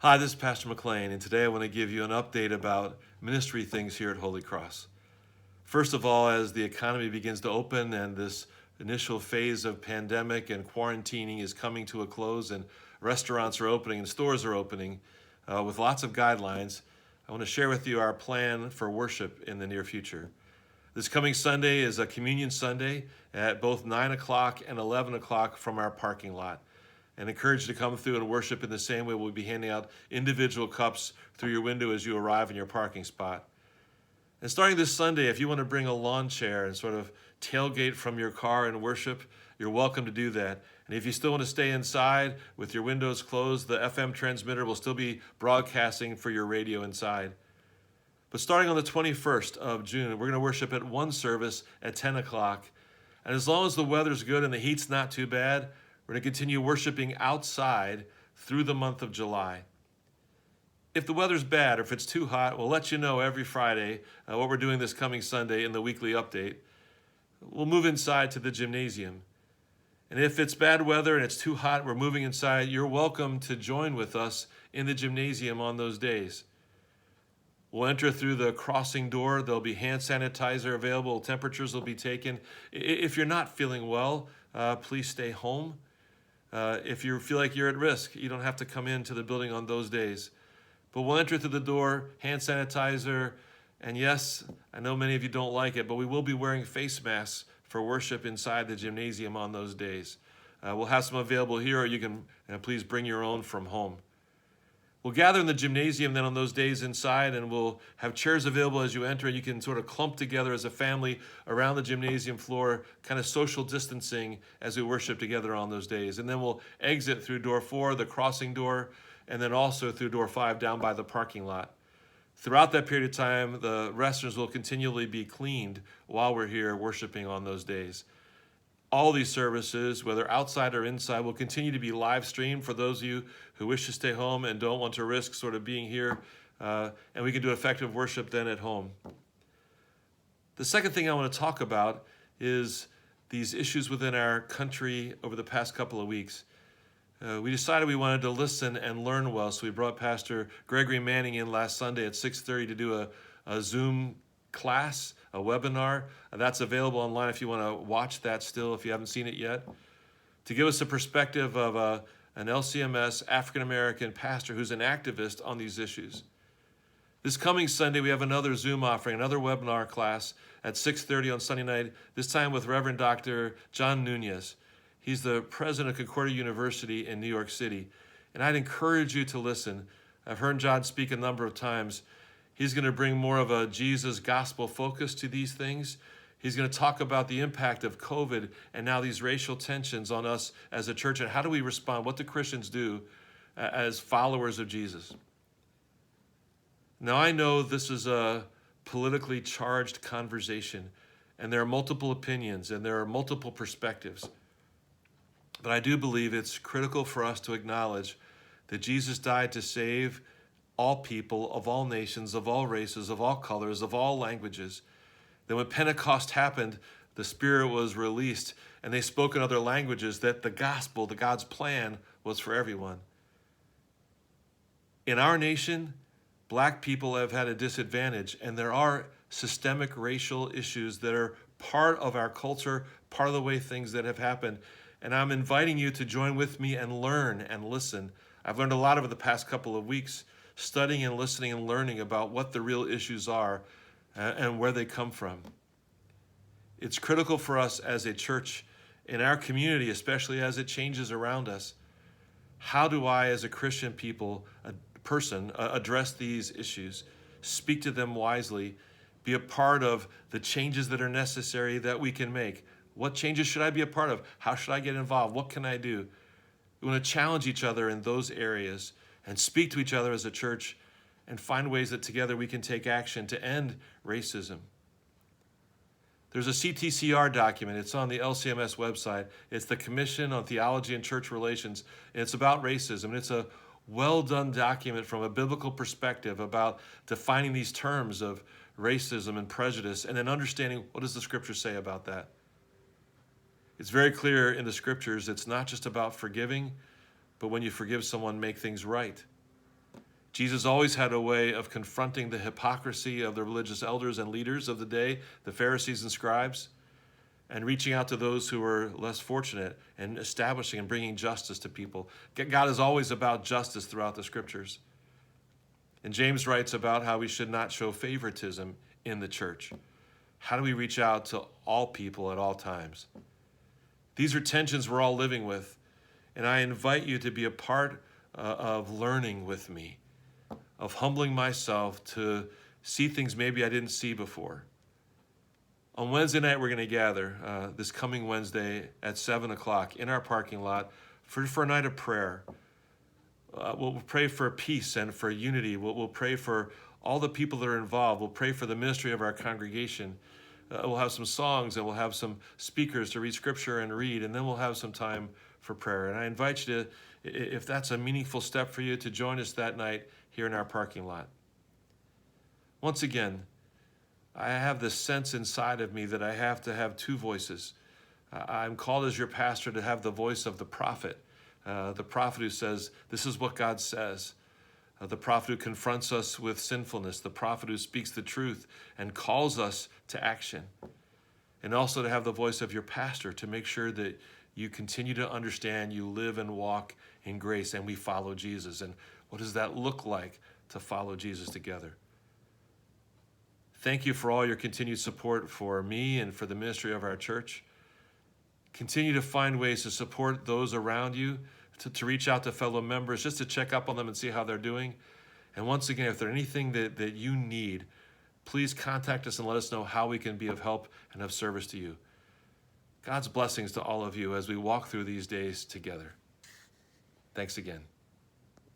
Hi, this is Pastor McLean, and today I want to give you an update about ministry things here at Holy Cross. First of all, as the economy begins to open and this initial phase of pandemic and quarantining is coming to a close, and restaurants are opening and stores are opening with lots of guidelines, I want to share with you our plan for worship in the near future. This coming Sunday is a Communion Sunday at both 9 o'clock and 11 o'clock from our parking lot. And encourage you to come through and worship in the same way. We'll be handing out individual cups through your window as you arrive in your parking spot. And starting this Sunday, if you want to bring a lawn chair and sort of tailgate from your car and worship, you're welcome to do that. And if you still want to stay inside with your windows closed, the FM transmitter will still be broadcasting for your radio inside. But starting on the 21st of June, we're going to worship at one service at 10 o'clock. And as long as the weather's good and the heat's not too bad, we're going to continue worshiping outside through the month of July. If the weather's bad or if it's too hot, we'll let you know every Friday what we're doing this coming Sunday in the weekly update. We'll move inside to the gymnasium. And if it's bad weather and it's too hot, we're moving inside, you're welcome to join with us in the gymnasium on those days. We'll enter through the crossing door. There'll be hand sanitizer available. Temperatures will be taken. If you're not feeling well, please stay home. If you feel like you're at risk, you don't have to come into the building on those days. But we'll enter through the door, hand sanitizer, and yes, I know many of you don't like it, but we will be wearing face masks for worship inside the gymnasium on those days. We'll have some available here, or you can please bring your own from home. We'll gather in the gymnasium then on those days inside, and we'll have chairs available as you enter, and you can sort of clump together as a family around the gymnasium floor, kind of social distancing as we worship together on those days. And then we'll exit through door 4, the crossing door, and then also through door 5 down by the parking lot. Throughout that period of time, the restrooms will continually be cleaned while we're here worshiping on those days. All these services, whether outside or inside, will continue to be live streamed for those of you who wish to stay home and don't want to risk sort of being here. And we can do effective worship then at home. The second thing I want to talk about is these issues within our country over the past couple of weeks. We decided we wanted to listen and learn well, so we brought Pastor Gregory Manning in last Sunday at 6:30 to do a Zoom class, a webinar. That's available online if you want to watch that still, if you haven't seen it yet. To give us a perspective of an LCMS African-American pastor who's an activist on these issues. This coming Sunday, we have another Zoom offering, another webinar class at 6:30 on Sunday night, this time with Reverend Dr. John Nunez. He's the president of Concordia University in New York City. And I'd encourage you to listen. I've heard John speak a number of times. He's going to bring more of a Jesus gospel focus to these things. He's going to talk about the impact of COVID and now these racial tensions on us as a church, and how do we respond? What do Christians do as followers of Jesus? Now, I know this is a politically charged conversation, and there are multiple opinions, and there are multiple perspectives. But I do believe it's critical for us to acknowledge that Jesus died to save all people of all nations, of all races, of all colors, of all languages. Then when Pentecost happened, the Spirit was released, and they spoke in other languages, that the gospel, the God's plan, was for everyone. In our nation, black people have had a disadvantage, and there are systemic racial issues that are part of our culture, part of the way things that have happened. And I'm inviting you to join with me and learn and listen. I've learned a lot over the past couple of weeks, studying and listening and learning about what the real issues are and where they come from. It's critical for us as a church, in our community, especially as it changes around us. How do I, as a Christian person, address these issues, speak to them wisely, be a part of the changes that are necessary that we can make? What changes should I be a part of? How should I get involved? What can I do? We want to challenge each other in those areas and speak to each other as a church and find ways that together we can take action to end racism. There's a CTCR document. It's on the LCMS website. It's the Commission on Theology and Church Relations. And it's about racism. And it's a well-done document from a biblical perspective about defining these terms of racism and prejudice, and then understanding what does the Scripture say about that. It's very clear in the Scriptures, it's not just about forgiving, but when you forgive someone, make things right. Jesus always had a way of confronting the hypocrisy of the religious elders and leaders of the day, the Pharisees and scribes, and reaching out to those who were less fortunate and establishing and bringing justice to people. God is always about justice throughout the scriptures. And James writes about how we should not show favoritism in the church. How do we reach out to all people at all times? These are tensions we're all living with, and I invite you to be a part of learning with me, of humbling myself to see things maybe I didn't see before. On Wednesday night, we're going to gather this coming Wednesday at 7 o'clock in our parking lot for a night of prayer. We'll pray for peace and for unity. We'll pray for all the people that are involved. We'll pray for the ministry of our congregation. We'll have some songs and we'll have some speakers to read scripture and read, and then we'll have some time for prayer. And I invite you to, if that's a meaningful step for you, to join us that night here in our parking lot. Once again, I have this sense inside of me that I have to have two voices. I'm called as your pastor to have the voice of the prophet who says, this is what God says. The prophet who confronts us with sinfulness, the prophet who speaks the truth and calls us to action. And also to have the voice of your pastor to make sure that you continue to understand, you live and walk in grace, and we follow Jesus. And what does that look like to follow Jesus together? Thank you for all your continued support for me and for the ministry of our church. Continue to find ways to support those around you, to reach out to fellow members, just to check up on them and see how they're doing. And once again, if there's anything that you need, please contact us and let us know how we can be of help and of service to you. God's blessings to all of you as we walk through these days together. Thanks again.